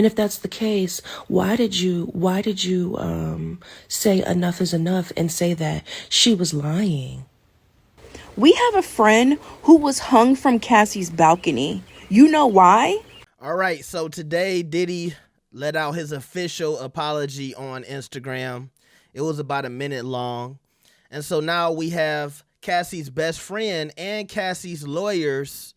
And if that's the case, why did you say enough is enough and say that she was lying? We have a friend who was hung from Cassie's balcony. You know why? All right, so today Diddy let out his official apology on Instagram. It was about a minute long. And so now we have Cassie's best friend and Cassie's lawyers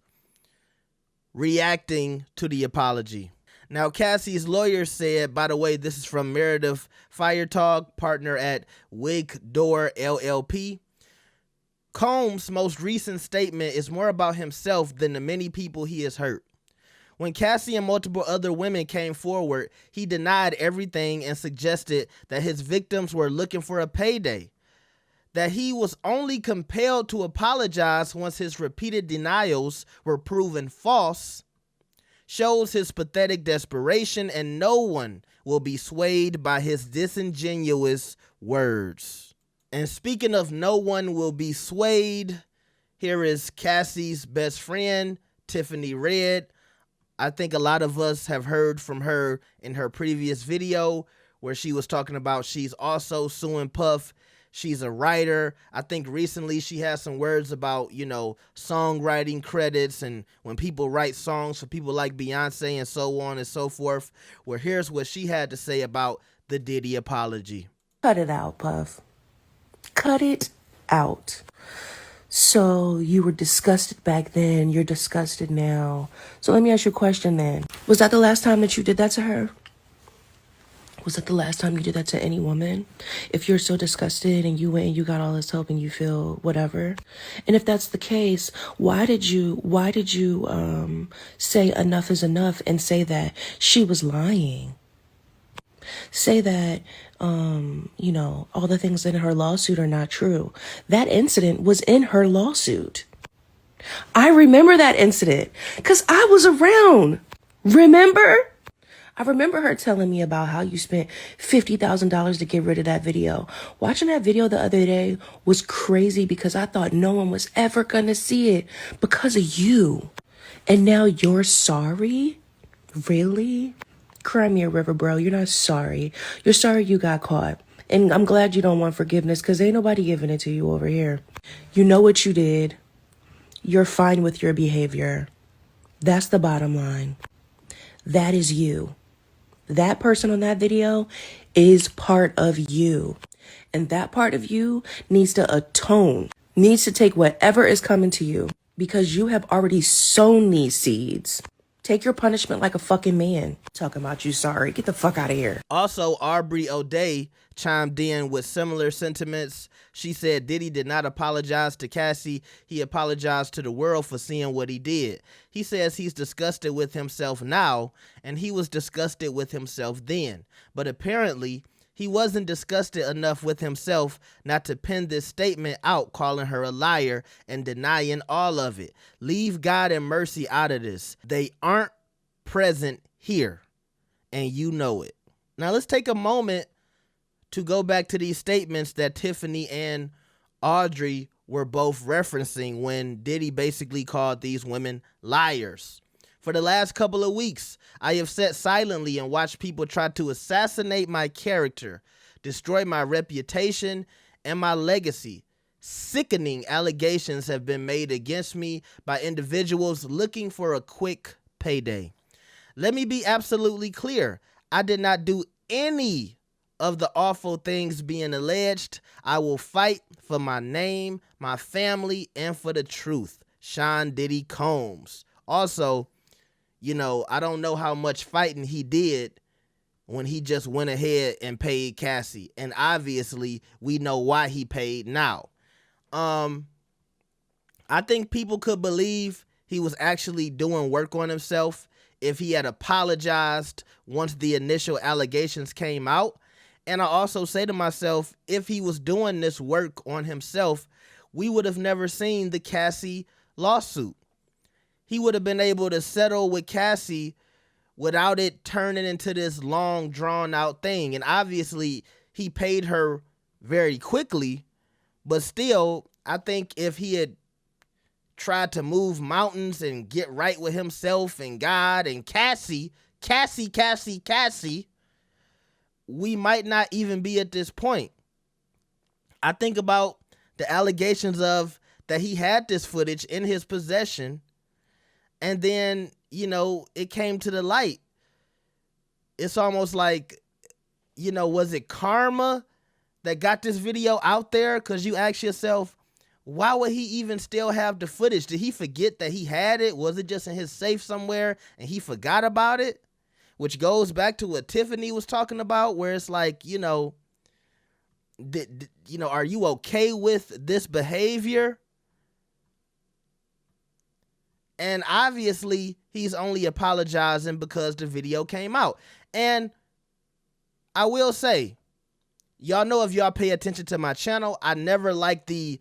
reacting to the apology. Now, Cassie's lawyer said, by the way, this is from Meredith Firetalk, partner at Wigdor LLP. Combs' most recent statement is more about himself than the many people he has hurt. When Cassie and multiple other women came forward, he denied everything and suggested that his victims were looking for a payday. That he was only compelled to apologize once his repeated denials were proven false shows his pathetic desperation, and no one will be swayed by his disingenuous words. And speaking of no one will be swayed, here is Cassie's best friend, Tiffany Red. I think a lot of us have heard from her in her previous video where she was talking about she's also suing Puff. She's a writer. I think recently she has some words about, songwriting credits and when people write songs for people like Beyonce and so on and so forth. Well, here's what she had to say about the Diddy apology. Cut it out, Puff. Cut it out. So you were disgusted back then. You're disgusted now. So let me ask you a question then. Was that the last time that you did that to her? Was that the last time you did that to any woman? If you're so disgusted and you went and you got all this help and you feel whatever. And if that's the case, why did you say enough is enough and say that she was lying? Say that, all the things in her lawsuit are not true. That incident was in her lawsuit. I remember that incident because I was around. Remember? I remember her telling me about how you spent $50,000 to get rid of that video. Watching that video the other day was crazy because I thought no one was ever going to see it because of you. And now you're sorry? Really? Cry me a river, bro. You're not sorry. You're sorry you got caught. And I'm glad you don't want forgiveness because ain't nobody giving it to you over here. You know what you did. You're fine with your behavior. That's the bottom line. That is you. That person on that video is part of you. And that part of you needs to atone, needs to take whatever is coming to you because you have already sown these seeds. Take your punishment like a fucking man. Talking about you sorry. Get the fuck out of here. Also, Aubrey O'Day chimed in with similar sentiments. She said Diddy did not apologize to Cassie. He apologized to the world for seeing what he did. He says he's disgusted with himself now, and he was disgusted with himself then. But apparently, he wasn't disgusted enough with himself not to pen this statement out, calling her a liar and denying all of it. Leave God and mercy out of this. They aren't present here, and you know it. Now, let's take a moment to go back to these statements that Tiffany and Audrey were both referencing when Diddy basically called these women liars. For the last couple of weeks, I have sat silently and watched people try to assassinate my character, destroy my reputation and my legacy. Sickening allegations have been made against me by individuals looking for a quick payday. Let me be absolutely clear. I did not do any of the awful things being alleged. I will fight for my name, my family, and for the truth. Sean Diddy Combs. Also, I don't know how much fighting he did when he just went ahead and paid Cassie. And obviously, we know why he paid now. I think people could believe he was actually doing work on himself if he had apologized once the initial allegations came out. And I also say to myself, if he was doing this work on himself, we would have never seen the Cassie lawsuit. He would have been able to settle with Cassie without it turning into this long, drawn-out thing. And obviously, he paid her very quickly. But still, I think if he had tried to move mountains and get right with himself and God and Cassie Cassie, we might not even be at this point. I think about the allegations of that he had this footage in his possession, and then, it came to the light. It's almost like, was it karma that got this video out there? Because you ask yourself, why would he even still have the footage? Did he forget that he had it? Was it just in his safe somewhere and he forgot about it? Which goes back to what Tiffany was talking about, where it's like, are you okay with this behavior? And obviously, he's only apologizing because the video came out. And I will say, y'all know, if y'all pay attention to my channel, I never like the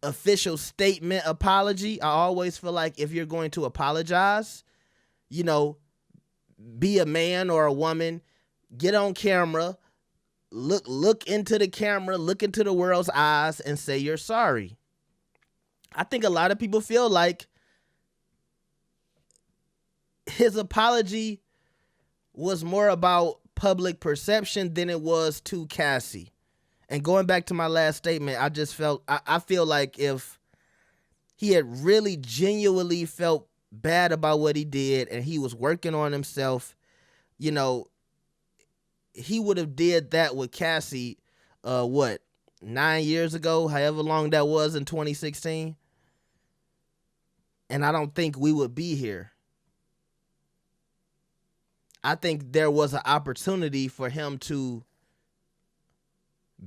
official statement apology. I always feel like if you're going to apologize, be a man or a woman, get on camera, look into the camera, look into the world's eyes, and say you're sorry. I think a lot of people feel like his apology was more about public perception than it was to Cassie. And going back to my last statement, I feel like if he had really genuinely felt bad about what he did and he was working on himself, he would have did that with Cassie, 9 years ago, however long that was, in 2016. And I don't think we would be here. I think there was an opportunity for him to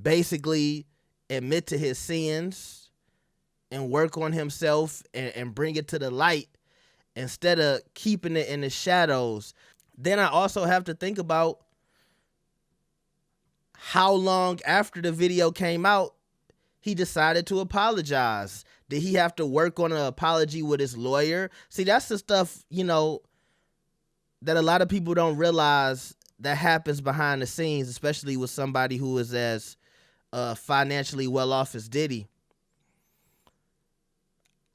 basically admit to his sins and work on himself and bring it to the light instead of keeping it in the shadows. Then I also have to think about how long after the video came out he decided to apologize. Did he have to work on an apology with his lawyer? See, that's the stuff, that a lot of people don't realize that happens behind the scenes, especially with somebody who is as financially well off as Diddy.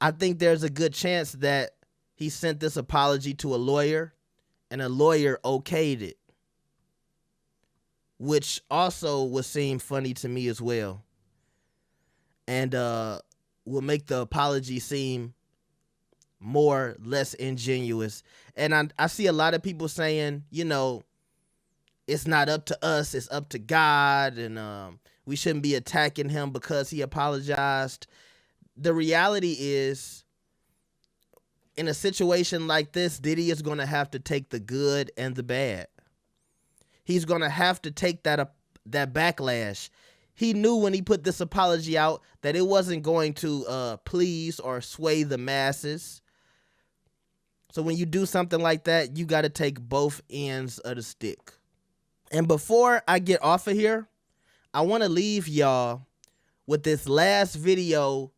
I think there's a good chance that he sent this apology to a lawyer and a lawyer okayed it, which also would seem funny to me as well, and will make the apology seem less ingenuous. And I see a lot of people saying, it's not up to us, it's up to God, and we shouldn't be attacking him because he apologized. The reality is, in a situation like this, Diddy is going to have to take the good and the bad. He's going to have to take that backlash. He knew when he put this apology out that it wasn't going to please or sway the masses. So when you do something like that, you got to take both ends of the stick. And before I get off of here, I want to leave y'all with this last video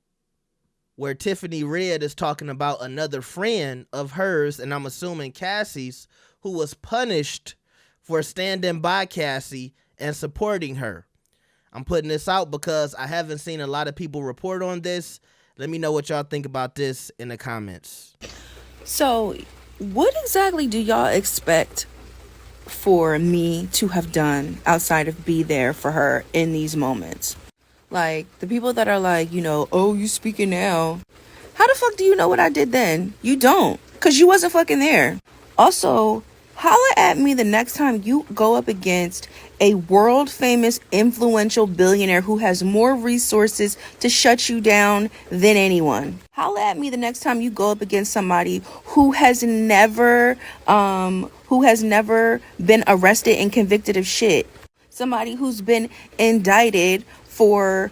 where Tiffany Red is talking about another friend of hers, and I'm assuming Cassie's, who was punished for standing by Cassie and supporting her. I'm putting this out because I haven't seen a lot of people report on this. Let me know what y'all think about this in the comments. So, what exactly do y'all expect for me to have done outside of be there for her in these moments? Like, the people that are like, oh, you speaking now. How the fuck do you know what I did then? You don't, because you wasn't fucking there. Also, holla at me the next time you go up against a world famous influential billionaire who has more resources to shut you down than anyone. Holla at me the next time you go up against somebody who has never been arrested and convicted of shit. Somebody who's been indicted for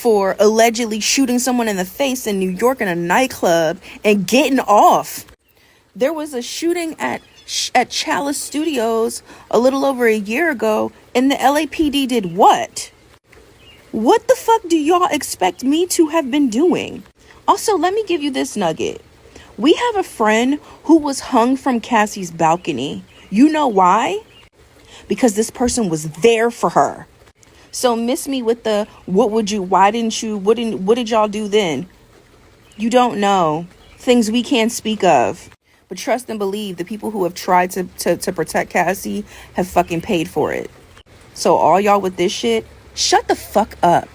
allegedly shooting someone in the face in New York in a nightclub and getting off. There was a shooting at Chalice Studios a little over a year ago, and the LAPD did what? What the fuck do y'all expect me to have been doing? Also, let me give you this nugget. We have a friend who was hung from Cassie's balcony. You know why? Because this person was there for her. So miss me with the, what did y'all do then? You don't know. Things we can't speak of. But trust and believe, the people who have tried to protect Cassie have fucking paid for it. So all y'all with this shit, shut the fuck up.